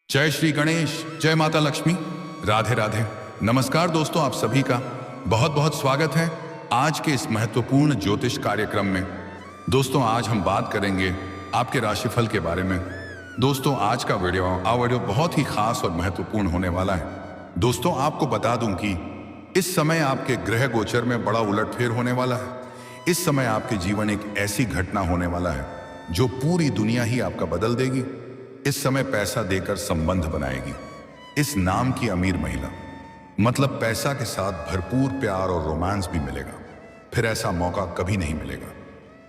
जय श्री गणेश, जय माता लक्ष्मी, राधे राधे। नमस्कार दोस्तों, आप सभी का बहुत बहुत स्वागत है आज के इस महत्वपूर्ण ज्योतिष कार्यक्रम में। दोस्तों, आज हम बात करेंगे आपके राशिफल के बारे में। दोस्तों, आज का वीडियो बहुत ही खास और महत्वपूर्ण होने वाला है। दोस्तों, आपको बता दूं कि इस समय आपके ग्रह गोचर में बड़ा उलटफेर होने वाला है। इस समय आपके जीवन एक ऐसी घटना होने वाला है जो पूरी दुनिया ही आपका बदल देगी। इस समय पैसा देकर संबंध बनाएगी इस नाम की अमीर महिला, मतलब पैसा के साथ भरपूर प्यार और रोमांस भी मिलेगा। फिर ऐसा मौका कभी नहीं मिलेगा।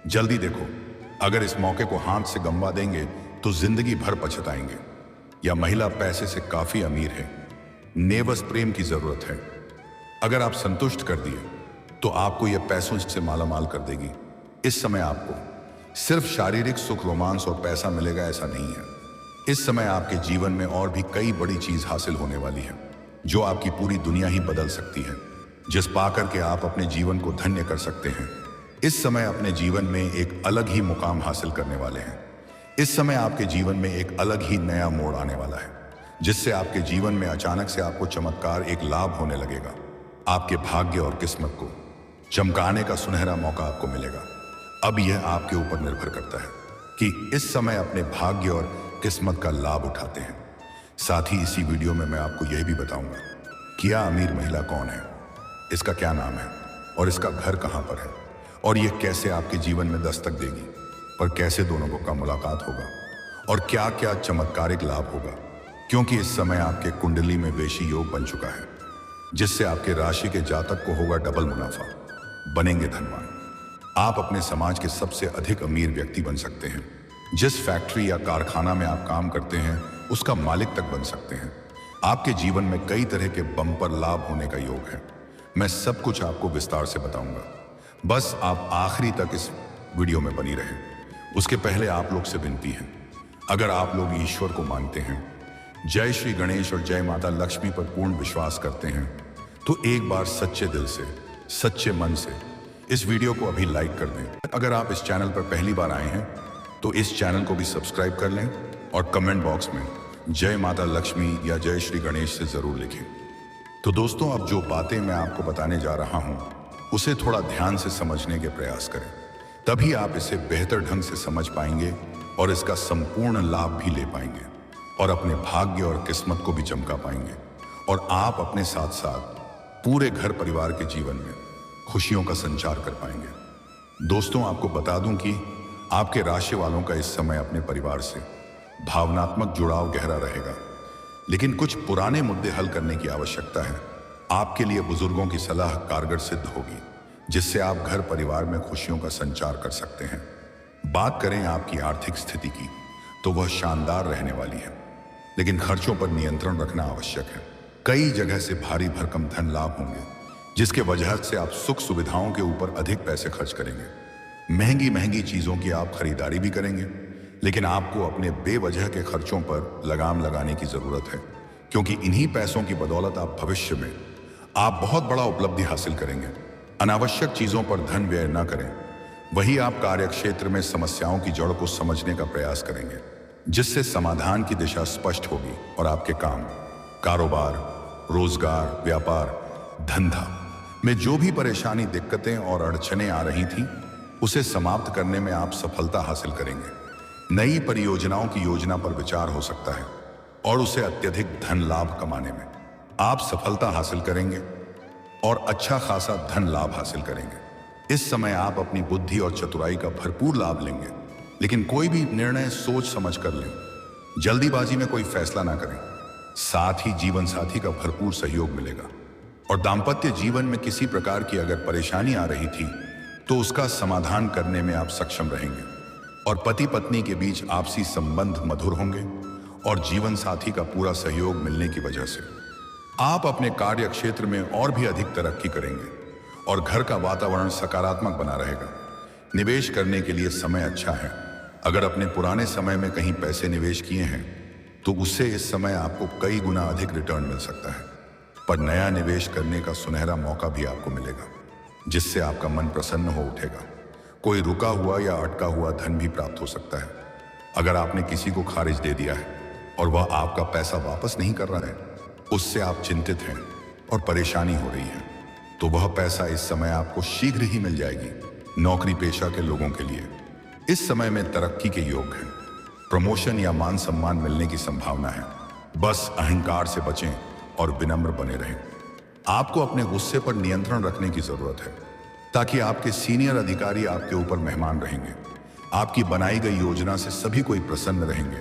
जल्दी देखो, अगर इस मौके को हाथ से गंवा देंगे तो जिंदगी भर पछताएंगे। यह महिला पैसे से काफी अमीर है, नेवस प्रेम की जरूरत है। अगर आप संतुष्ट कर दिए तो आपको यह पैसों से मालामाल कर देगी। इस समय आपको सिर्फ शारीरिक सुख, रोमांस और पैसा मिलेगा ऐसा नहीं है। इस समय आपके जीवन में और भी कई बड़ी चीज हासिल होने वाली है जो आपकी पूरी दुनिया ही बदल सकती है, जिस पाकर के आप अपने जीवन को धन्य कर सकते हैं। इस समय अपने जीवन में एक अलग ही मुकाम हासिल करने वाले हैं। इस समय आपके जीवन में एक अलग ही नया मोड़ आने वाला है, जिससे आपके जीवन में अचानक से आपको चमत्कार, एक लाभ होने लगेगा। आपके भाग्य और किस्मत को चमकाने का सुनहरा मौका आपको मिलेगा। अब यह आपके ऊपर निर्भर करता है कि इस समय अपने भाग्य और किस्मत का लाभ उठाते हैं। साथ ही इसी वीडियो में मैं आपको यह भी बताऊंगा कि यह अमीर महिला कौन है, इसका क्या नाम है और इसका घर कहां पर है, और यह कैसे आपके जीवन में दस्तक देगी, और कैसे दोनों को का मुलाकात होगा और क्या क्या चमत्कारिक लाभ होगा। क्योंकि इस समय आपके कुंडली में वेशी योग बन चुका है, जिससे आपके राशि के जातक को होगा डबल मुनाफा, बनेंगे धनवान। आप अपने समाज के सबसे अधिक अमीर व्यक्ति बन सकते हैं। जिस फैक्ट्री या कारखाना में आप काम करते हैं उसका मालिक तक बन सकते हैं। आपके जीवन में कई तरह के बम्पर लाभ होने का योग है। मैं सब कुछ आपको विस्तार से बताऊंगा, बस आप आखिरी तक इस वीडियो में बनी रहें। उसके पहले आप लोग से विनती है, अगर आप लोग ईश्वर को मानते हैं, जय श्री गणेश और जय माता लक्ष्मी पर पूर्ण विश्वास करते हैं, तो एक बार सच्चे दिल से, सच्चे मन से इस वीडियो को अभी लाइक कर दें। अगर आप इस चैनल पर पहली बार आए हैं तो इस चैनल को भी सब्सक्राइब कर लें और कमेंट बॉक्स में जय माता लक्ष्मी या जय श्री गणेश से जरूर लिखें। तो दोस्तों, अब जो बातें मैं आपको बताने जा रहा हूं उसे थोड़ा ध्यान से समझने के प्रयास करें, तभी आप इसे बेहतर ढंग से समझ पाएंगे और इसका संपूर्ण लाभ भी ले पाएंगे और अपने भाग्य और किस्मत को भी चमका पाएंगे, और आप अपने साथ साथ पूरे घर परिवार के जीवन में खुशियों का संचार कर पाएंगे। दोस्तों, आपको बता दूं कि आपके राशि वालों का इस समय अपने परिवार से भावनात्मक जुड़ाव गहरा रहेगा, लेकिन कुछ पुराने मुद्दे हल करने की आवश्यकता है। आपके लिए बुजुर्गों की सलाह कारगर सिद्ध होगी, जिससे आप घर परिवार में खुशियों का संचार कर सकते हैं। बात करें आपकी आर्थिक स्थिति की, तो वह शानदार रहने वाली है, लेकिन खर्चों पर नियंत्रण रखना आवश्यक है। कई जगह से भारी भरकम धन लाभ होंगे, जिसके वजह से आप सुख सुविधाओं के ऊपर अधिक पैसे खर्च करेंगे। महंगी महंगी चीजों की आप खरीदारी भी करेंगे, लेकिन आपको अपने बेवजह के खर्चों पर लगाम लगाने की जरूरत है, क्योंकि इन्हीं पैसों की बदौलत आप भविष्य में बहुत बड़ा उपलब्धि हासिल करेंगे। अनावश्यक चीजों पर धन व्यय न करें। वही आप कार्य क्षेत्र में समस्याओं की जड़ को समझने का प्रयास करेंगे, जिससे समाधान की दिशा स्पष्ट होगी और आपके काम, कारोबार, रोजगार, व्यापार, धंधा में जो भी परेशानी, दिक्कतें और अड़चनें आ रही थी, उसे समाप्त करने में आप सफलता हासिल करेंगे। नई परियोजनाओं की योजना पर विचार हो सकता है और उसे अत्यधिक धन लाभ कमाने में आप सफलता हासिल करेंगे और अच्छा खासा धन लाभ हासिल करेंगे। इस समय आप अपनी बुद्धि और चतुराई का भरपूर लाभ लेंगे, लेकिन कोई भी निर्णय सोच समझ कर लें। जल्दीबाजी में कोई फैसला ना करें। साथ ही जीवन साथी का भरपूर सहयोग मिलेगा, और दाम्पत्य जीवन में किसी प्रकार की अगर परेशानी आ रही थी तो उसका समाधान करने में आप सक्षम रहेंगे, और पति पत्नी के बीच आपसी संबंध मधुर होंगे, और जीवन साथी का पूरा सहयोग मिलने की वजह से आप अपने कार्य क्षेत्र में और भी अधिक तरक्की करेंगे और घर का वातावरण सकारात्मक बना रहेगा। निवेश करने के लिए समय अच्छा है। अगर अपने पुराने समय में कहीं पैसे निवेश किए हैं तो उससे इस समय आपको कई गुना अधिक रिटर्न मिल सकता है, पर नया निवेश करने का सुनहरा मौका भी आपको मिलेगा, जिससे आपका मन प्रसन्न हो उठेगा। कोई रुका हुआ या अटका हुआ धन भी प्राप्त हो सकता है। अगर आपने किसी को खारिज दे दिया है और वह आपका पैसा वापस नहीं कर रहा है, उससे आप चिंतित हैं और परेशानी हो रही है, तो वह पैसा इस समय आपको शीघ्र ही मिल जाएगी। नौकरी पेशा के लोगों के लिए इस समय में तरक्की के योग हैं। प्रमोशन या मान सम्मान मिलने की संभावना है। बस अहंकार से बचें और विनम्र बने रहें। आपको अपने गुस्से पर नियंत्रण रखने की जरूरत है, ताकि आपके सीनियर अधिकारी आपके ऊपर मेहमान रहेंगे। आपकी बनाई गई योजना से सभी कोई प्रसन्न रहेंगे,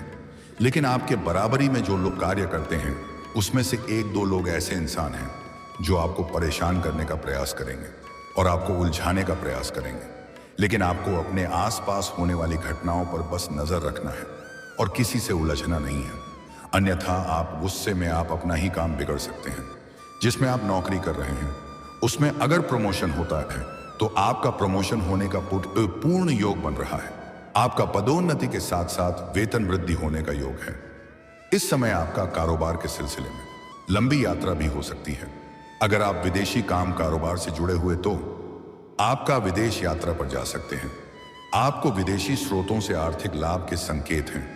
लेकिन आपके बराबरी में जो लोग कार्य करते हैं, उसमें से एक दो लोग ऐसे इंसान हैं जो आपको परेशान करने का प्रयास करेंगे और आपको उलझाने का प्रयास करेंगे। लेकिन आपको अपने आसपास होने वाली घटनाओं पर बस नजर रखना है और किसी से उलझना नहीं है, अन्यथा आप गुस्से में आप अपना ही काम बिगड़ सकते हैं। जिसमें आप नौकरी कर रहे हैं, उसमें अगर प्रमोशन होता है तो आपका प्रमोशन होने का पूर्ण योग बन रहा है। आपका पदोन्नति के साथ साथ वेतन वृद्धि होने का योग है। इस समय आपका कारोबार के सिलसिले में लंबी यात्रा भी हो सकती है। अगर आप विदेशी काम कारोबार से जुड़े हुए तो आपका विदेश यात्रा पर जा सकते हैं। आपको विदेशी स्रोतों से आर्थिक लाभ के संकेत हैं।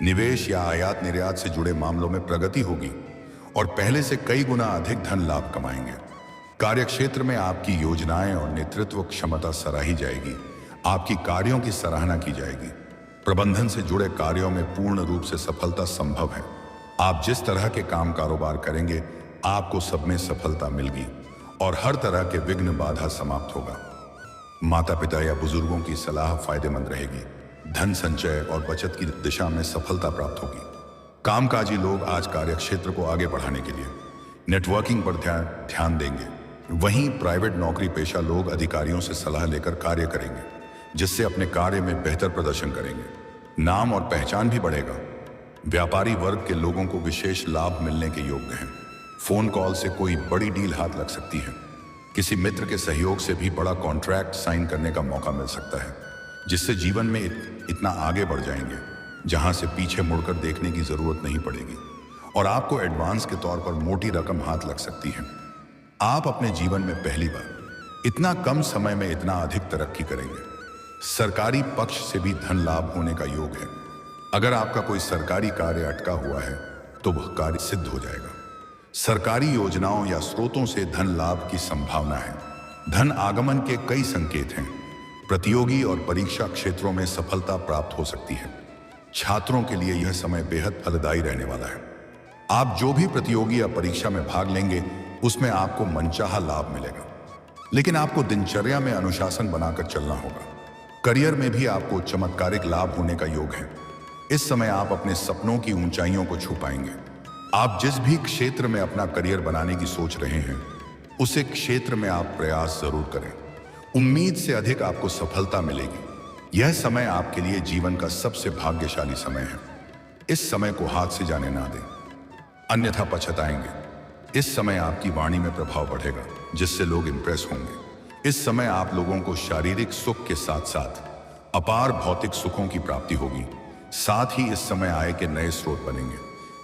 निवेश या आयात निर्यात से जुड़े मामलों में प्रगति होगी और पहले से कई गुना अधिक धन लाभ कमाएंगे। कार्यक्षेत्र में आपकी योजनाएं और नेतृत्व क्षमता सराही जाएगी। आपकी कार्यों की सराहना की जाएगी। प्रबंधन से जुड़े कार्यों में पूर्ण रूप से सफलता संभव है। आप जिस तरह के काम कारोबार करेंगे, आपको सब में सफलता मिलेगी और हर तरह के विघ्न बाधा समाप्त होगा। माता पिता या बुजुर्गों की सलाह फायदेमंद रहेगी। धन संचय और बचत की दिशा में सफलता प्राप्त होगी। कामकाजी लोग आज कार्यक्षेत्र को आगे बढ़ाने के लिए नेटवर्किंग पर ध्यान देंगे। वहीं प्राइवेट नौकरी पेशा लोग अधिकारियों से सलाह लेकर कार्य करेंगे, जिससे अपने कार्य में बेहतर प्रदर्शन करेंगे। नाम और पहचान भी बढ़ेगा। व्यापारी वर्ग के लोगों को विशेष लाभ मिलने के योग्य हैं। फोन कॉल से कोई बड़ी डील हाथ लग सकती है। किसी मित्र के सहयोग से भी बड़ा कॉन्ट्रैक्ट साइन करने का मौका मिल सकता है, जिससे जीवन में इतना आगे बढ़ जाएंगे जहां से पीछे मुड़कर देखने की जरूरत नहीं पड़ेगी और आपको एडवांस के तौर पर मोटी रकम हाथ लग सकती है। आप अपने जीवन में पहली बार इतना कम समय में इतना अधिक तरक्की करेंगे। सरकारी पक्ष से भी धन लाभ होने का योग है। अगर आपका कोई सरकारी कार्य अटका हुआ है तो वह कार्य सिद्ध हो जाएगा। सरकारी योजनाओं या स्रोतों से धन लाभ की संभावना है। धन आगमन के कई संकेत हैं। प्रतियोगी और परीक्षा क्षेत्रों में सफलता प्राप्त हो सकती है। छात्रों के लिए यह समय बेहद फलदायी रहने वाला है। आप जो भी प्रतियोगी या परीक्षा में भाग लेंगे, उसमें आपको मनचाहा लाभ मिलेगा, लेकिन आपको दिनचर्या में अनुशासन बनाकर चलना होगा। करियर में भी आपको चमत्कारिक लाभ होने का योग है। इस समय आप अपने सपनों की ऊंचाइयों को छू पाएंगे। आप जिस भी क्षेत्र में अपना करियर बनाने की सोच रहे हैं, उसे क्षेत्र में आप प्रयास जरूर करें। उम्मीद से अधिक आपको सफलता मिलेगी। यह समय आपके लिए जीवन का सबसे भाग्यशाली समय है। इस समय को हाथ से जाने ना दें, अन्यथा पछताएंगे। इस समय आपकी वाणी में प्रभाव बढ़ेगा, जिससे लोग इंप्रेस होंगे। इस समय आप लोगों को शारीरिक सुख के साथ साथ अपार भौतिक सुखों की प्राप्ति होगी। साथ ही इस समय आय के नए स्रोत बनेंगे,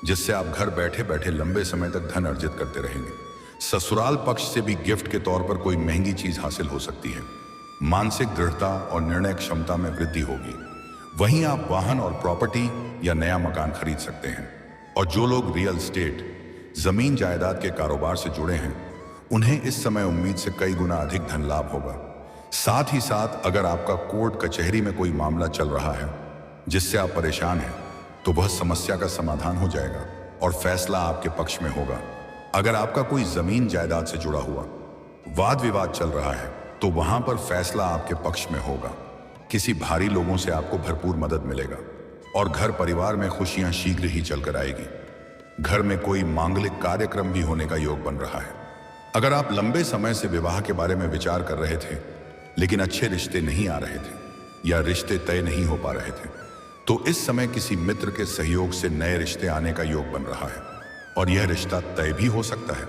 जिससे आप घर बैठे बैठे लंबे समय तक धन अर्जित करते रहेंगे। ससुराल पक्ष से भी गिफ्ट के तौर पर कोई महंगी चीज हासिल हो सकती है। मानसिक दृढ़ता और निर्णय क्षमता में वृद्धि होगी। वहीं आप वाहन और प्रॉपर्टी या नया मकान खरीद सकते हैं। और जो लोग रियल एस्टेट, जमीन जायदाद के कारोबार से जुड़े हैं, उन्हें इस समय उम्मीद से कई गुना अधिक धन लाभ होगा। साथ ही साथ अगर आपका कोर्ट कचहरी में कोई मामला चल रहा है जिससे आप परेशान हैं, तो वह समस्या का समाधान हो जाएगा और फैसला आपके पक्ष में होगा। अगर आपका कोई जमीन जायदाद से जुड़ा हुआ वाद विवाद चल रहा है, तो वहां पर फैसला आपके पक्ष में होगा। किसी भारी लोगों से आपको भरपूर मदद मिलेगा और घर परिवार में खुशियां शीघ्र ही चलकर आएगी। घर में कोई मांगलिक कार्यक्रम भी होने का योग बन रहा है। अगर आप लंबे समय से विवाह के बारे में विचार कर रहे थे, लेकिन अच्छे रिश्ते नहीं आ रहे थे या रिश्ते तय नहीं हो पा रहे थे, तो इस समय किसी मित्र के सहयोग से नए रिश्ते आने का योग बन रहा है और यह रिश्ता तय भी हो सकता है।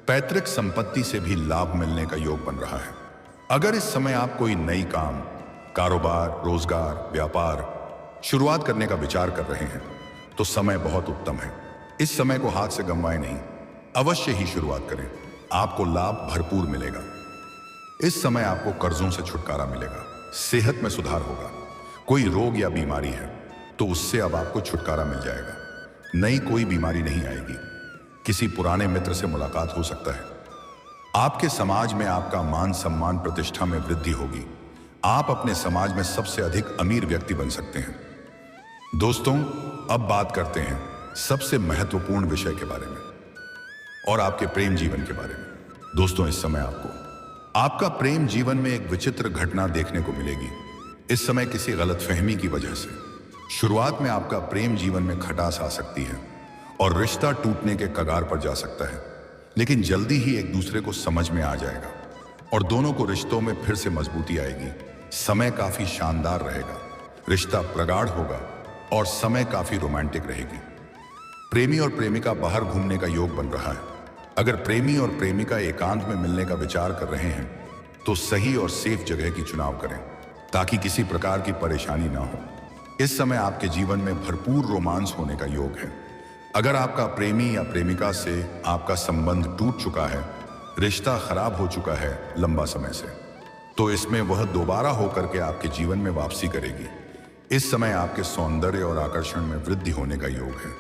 पैतृक संपत्ति से भी लाभ मिलने का योग बन रहा है। अगर इस समय आप कोई नई काम, कारोबार, रोजगार, व्यापार शुरुआत करने का विचार कर रहे हैं, तो समय बहुत उत्तम है। इस समय को हाथ से गंवाएं नहीं, अवश्य ही शुरुआत करें। आपको लाभ भरपूर मिलेगा। इस समय आपको कर्जों से छुटकारा मिलेगा। सेहत में सुधार होगा। कोई रोग या बीमारी है तो उससे अब आपको छुटकारा मिल जाएगा। नई कोई बीमारी नहीं आएगी। किसी पुराने मित्र से मुलाकात हो सकता है। आपके समाज में आपका मान सम्मान प्रतिष्ठा में वृद्धि होगी। आप अपने समाज में सबसे अधिक अमीर व्यक्ति बन सकते हैं। दोस्तों, अब बात करते हैं सबसे महत्वपूर्ण विषय के बारे में और आपके प्रेम जीवन के बारे में। दोस्तों, इस समय आपका प्रेम जीवन में एक विचित्र घटना देखने को मिलेगी। इस समय किसी गलतफहमी की वजह से शुरुआत में आपका प्रेम जीवन में खटास आ सकती है और रिश्ता टूटने के कगार पर जा सकता है, लेकिन जल्दी ही एक दूसरे को समझ में आ जाएगा और दोनों को रिश्तों में फिर से मजबूती आएगी। समय काफी शानदार रहेगा, रिश्ता प्रगाढ़ होगा और समय काफी रोमांटिक रहेगी। प्रेमी और प्रेमिका बाहर घूमने का योग बन रहा है। अगर प्रेमी और प्रेमिका एकांत में मिलने का विचार कर रहे हैं तो सही और सेफ जगह की चुनाव करें ताकि किसी प्रकार की परेशानी ना हो। इस समय आपके जीवन में भरपूर रोमांस होने का योग है। अगर आपका प्रेमी या प्रेमिका से आपका संबंध टूट चुका है, रिश्ता खराब हो चुका है लंबा समय से, तो इसमें वह दोबारा होकर के आपके जीवन में वापसी करेगी। इस समय आपके सौंदर्य और आकर्षण में वृद्धि होने का योग है।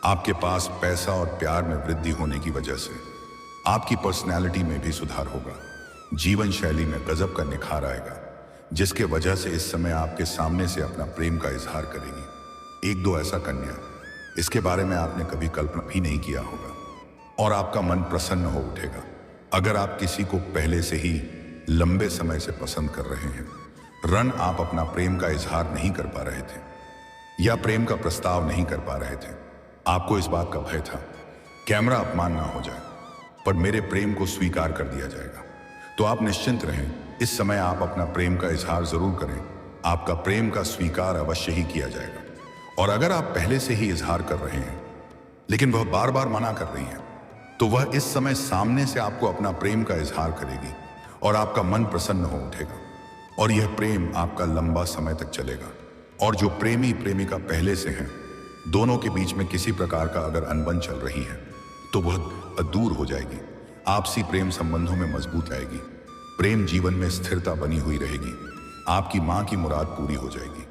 आपके पास पैसा और प्यार में वृद्धि होने की वजह से आपकी पर्सनैलिटी में भी सुधार होगा। जीवन शैली में गजब का निखार आएगा, जिसके वजह से इस समय आपके सामने से अपना प्रेम का इजहार करेगी एक दो ऐसा कन्या, इसके बारे में आपने कभी कल्पना भी नहीं किया होगा और आपका मन प्रसन्न हो उठेगा। अगर आप किसी को पहले से ही लंबे समय से पसंद कर रहे हैं, रन आप अपना प्रेम का इजहार नहीं कर पा रहे थे या प्रेम का प्रस्ताव नहीं कर पा रहे थे, आपको इस बात का भय था कैमरा अपमान ना हो जाए पर मेरे प्रेम को स्वीकार कर दिया जाएगा, तो आप निश्चिंत रहें। इस समय आप अपना प्रेम का इजहार जरूर करें। आपका प्रेम का स्वीकार अवश्य ही किया जाएगा। और अगर आप पहले से ही इजहार कर रहे हैं लेकिन वह बार बार मना कर रही है, तो वह इस समय सामने से आपको अपना प्रेम का इजहार करेगी और आपका मन प्रसन्न हो उठेगा और यह प्रेम आपका लंबा समय तक चलेगा। और जो प्रेमी प्रेमिका पहले से हैं, दोनों के बीच में किसी प्रकार का अगर अनबन चल रही है तो वह दूर हो जाएगी। आपसी प्रेम संबंधों में मजबूत आएगी। प्रेम जीवन में स्थिरता बनी हुई रहेगी। आपकी मां की मुराद पूरी हो जाएगी।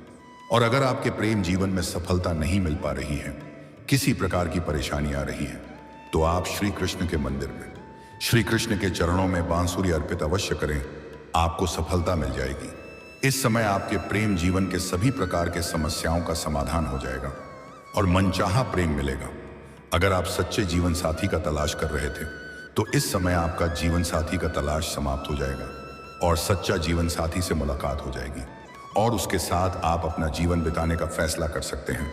और अगर आपके प्रेम जीवन में सफलता नहीं मिल पा रही है, किसी प्रकार की परेशानी आ रही है, तो आप श्री कृष्ण के मंदिर में श्री कृष्ण के चरणों में बांसुरी अर्पित अवश्य करें। आपको सफलता मिल जाएगी। इस समय आपके प्रेम जीवन के सभी प्रकार के समस्याओं का समाधान हो जाएगा और मनचाहा प्रेम मिलेगा। अगर आप सच्चे जीवन साथी का तलाश कर रहे थे, तो इस समय आपका जीवन साथी का तलाश समाप्त हो जाएगा और सच्चा जीवन साथी से मुलाकात हो जाएगी और उसके साथ आप अपना जीवन बिताने का फैसला कर सकते हैं।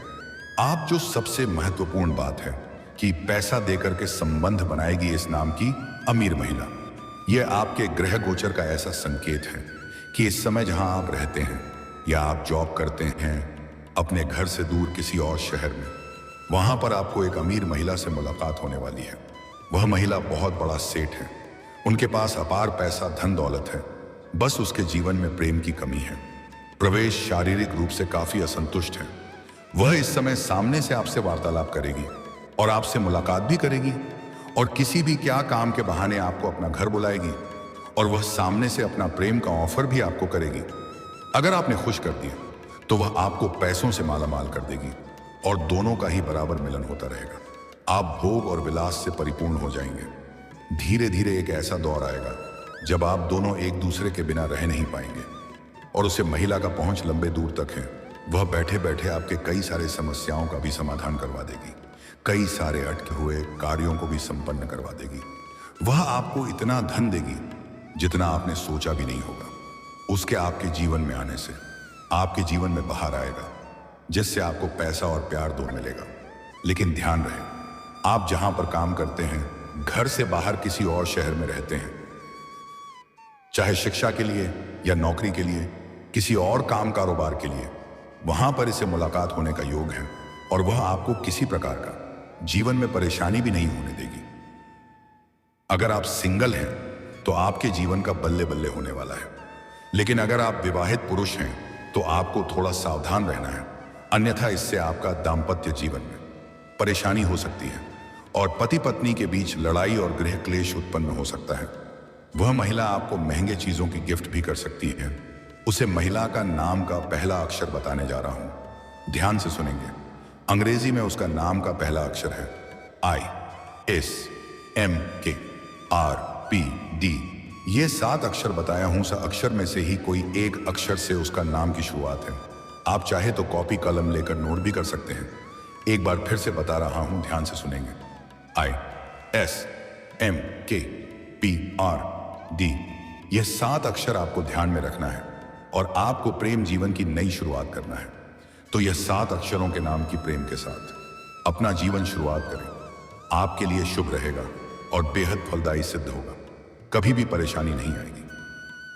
आप जो सबसे महत्वपूर्ण बात है कि पैसा देकर के संबंध बनाएगी इस नाम की अमीर महिला, यह आपके ग्रह गोचर का ऐसा संकेत है कि इस समय जहां आप रहते हैं या आप जॉब करते हैं अपने घर से दूर किसी और शहर में, वहां पर आपको एक अमीर महिला से मुलाकात होने वाली है। वह महिला बहुत बड़ा सेठ है। उनके पास अपार पैसा धन दौलत है, बस उसके जीवन में प्रेम की कमी है। प्रवेश शारीरिक रूप से काफी असंतुष्ट है। वह इस समय सामने से आपसे वार्तालाप करेगी और आपसे मुलाकात भी करेगी और किसी भी क्या काम के बहाने आपको अपना घर बुलाएगी और वह सामने से अपना प्रेम का ऑफर भी आपको करेगी। अगर आपने खुश कर दिया तो वह आपको पैसों से मालामाल कर देगी और दोनों का ही बराबर मिलन होता रहेगा। आप भोग और विलास से परिपूर्ण हो जाएंगे। धीरे धीरे एक ऐसा दौर आएगा जब आप दोनों एक दूसरे के बिना रह नहीं पाएंगे और उसे महिला का पहुंच लंबे दूर तक है। वह बैठे बैठे आपके कई सारे समस्याओं का भी समाधान करवा देगी, कई सारे अटके हुए कार्यों को भी संपन्न करवा देगी। वह आपको इतना धन देगी जितना आपने सोचा भी नहीं होगा। उसके आपके जीवन में आने से आपके जीवन में बाहर आएगा, जिससे आपको पैसा और प्यार दोनों मिलेगा। लेकिन ध्यान रहे, आप जहां पर काम करते हैं, घर से बाहर किसी और शहर में रहते हैं, चाहे शिक्षा के लिए या नौकरी के लिए, किसी और काम कारोबार के लिए, वहां पर इसे मुलाकात होने का योग है और वह आपको किसी प्रकार का जीवन में परेशानी भी नहीं होने देगी। अगर आप सिंगल हैं तो आपके जीवन का बल्ले बल्ले होने वाला है, लेकिन अगर आप विवाहित पुरुष हैं तो आपको थोड़ा सावधान रहना है, अन्यथा इससे आपका दाम्पत्य जीवन में परेशानी हो सकती है और पति पत्नी के बीच लड़ाई और गृह क्लेश उत्पन्न हो सकता है। वह महिला आपको महंगे चीजों की गिफ्ट भी कर सकती है। उसे महिला का नाम का पहला अक्षर बताने जा रहा हूं, ध्यान से सुनेंगे। अंग्रेजी में उसका नाम का पहला अक्षर है ISMKRPD। ये 7 अक्षर बताया हूं, सा अक्षर में से ही कोई एक अक्षर से उसका नाम की शुरुआत है। आप चाहे तो कॉपी कलम लेकर नोट भी कर सकते हैं। एक बार फिर से बता रहा हूं, ध्यान से सुनेंगे। ISMKPRD। यह 7 अक्षर आपको ध्यान में रखना है और आपको प्रेम जीवन की नई शुरुआत करना है। तो यह 7 अक्षरों के नाम की प्रेम के साथ अपना जीवन शुरुआत करें। आपके लिए शुभ रहेगा और बेहद फलदायी सिद्ध होगा। कभी भी परेशानी नहीं आएगी।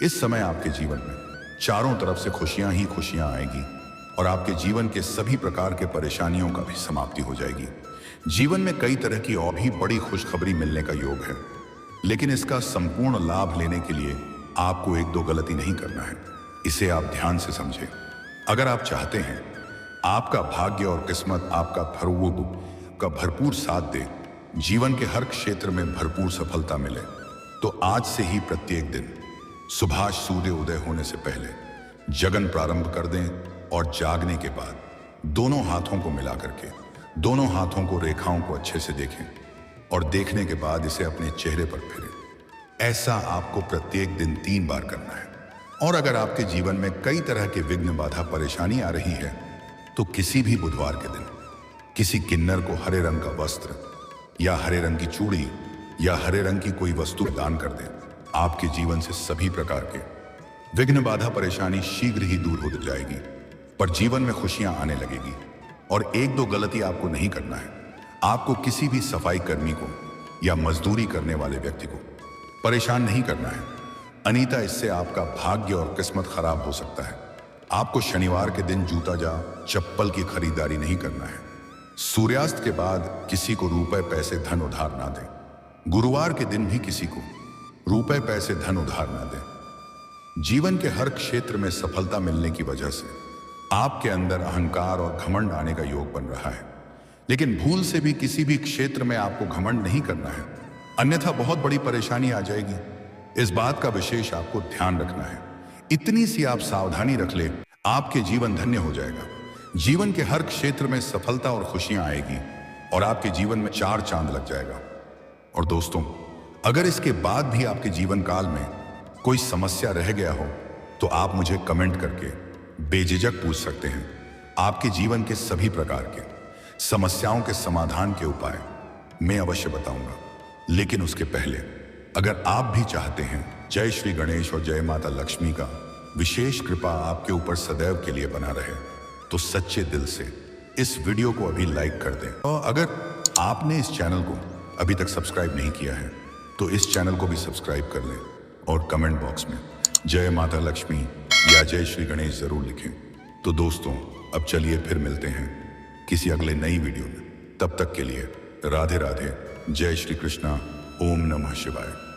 इस समय आपके जीवन में चारों तरफ से खुशियां ही खुशियां आएगी और आपके जीवन के सभी प्रकार के परेशानियों का भी समाप्ति हो जाएगी। जीवन में कई तरह की और भी बड़ी खुशखबरी मिलने का योग है, लेकिन इसका संपूर्ण लाभ लेने के लिए आपको 1-2 गलती नहीं करना है। इसे आप ध्यान से समझें। अगर आप चाहते हैं आपका भाग्य और किस्मत आपका भरपूर साथ दे, जीवन के हर क्षेत्र में भरपूर सफलता मिले, तो आज से ही प्रत्येक दिन सुबह सूर्य उदय होने से पहले जगन प्रारंभ कर दें और जागने के बाद दोनों हाथों को मिला करके दोनों हाथों को रेखाओं को अच्छे से देखें और देखने के बाद इसे अपने चेहरे पर फेरें। ऐसा आपको प्रत्येक दिन 3 बार करना है। और अगर आपके जीवन में कई तरह के विघ्न बाधा परेशानी आ रही है, तो किसी भी बुधवार के दिन किसी किन्नर को हरे रंग का वस्त्र या हरे रंग की चूड़ी या हरे रंग की कोई वस्तु दान कर दें। आपके जीवन से सभी प्रकार के विघ्न बाधा परेशानी शीघ्र ही दूर हो जाएगी, पर जीवन में खुशियां आने लगेगी। और 1-2 गलती आपको नहीं करना है। आपको किसी भी सफाई कर्मी को या मजदूरी करने वाले व्यक्ति को परेशान नहीं करना है, अनीता। इससे आपका भाग्य और किस्मत खराब हो सकता है। आपको शनिवार के दिन जूता या चप्पल की खरीदारी नहीं करना है। सूर्यास्त के बाद किसी को रुपए पैसे धन उधार ना दें। गुरुवार के दिन भी किसी को रुपए पैसे धन उधार ना दें। जीवन के हर क्षेत्र में सफलता मिलने की वजह से आपके अंदर अहंकार और घमंड आने का योग बन रहा है, लेकिन भूल से भी किसी भी क्षेत्र में आपको घमंड नहीं करना है, अन्यथा बहुत बड़ी परेशानी आ जाएगी। इस बात का विशेष आपको ध्यान रखना है। इतनी सी आप सावधानी रख ले, आपके जीवन धन्य हो जाएगा। जीवन के हर क्षेत्र में सफलता और खुशियां आएगी और आपके जीवन में 4 चांद लग जाएगा। और दोस्तों, अगर इसके बाद भी आपके जीवन काल में कोई समस्या रह गया हो, तो आप मुझे कमेंट करके बेझिझक पूछ सकते हैं। आपके जीवन के सभी प्रकार के समस्याओं के समाधान के उपाय मैं अवश्य बताऊंगा। लेकिन उसके पहले अगर आप भी चाहते हैं जय श्री गणेश और जय माता लक्ष्मी का विशेष कृपा आपके ऊपर सदैव के लिए बना रहे, तो सच्चे दिल से इस वीडियो को अभी लाइक कर दें। और अगर आपने इस चैनल को अभी तक सब्सक्राइब नहीं किया है, तो इस चैनल को भी सब्सक्राइब कर लें और कमेंट बॉक्स में जय माता लक्ष्मी या जय श्री गणेश जरूर लिखें। तो दोस्तों, अब चलिए फिर मिलते हैं किसी अगले नई वीडियो में। तब तक के लिए राधे राधे, जय श्री कृष्णा, ओम नमः शिवाय।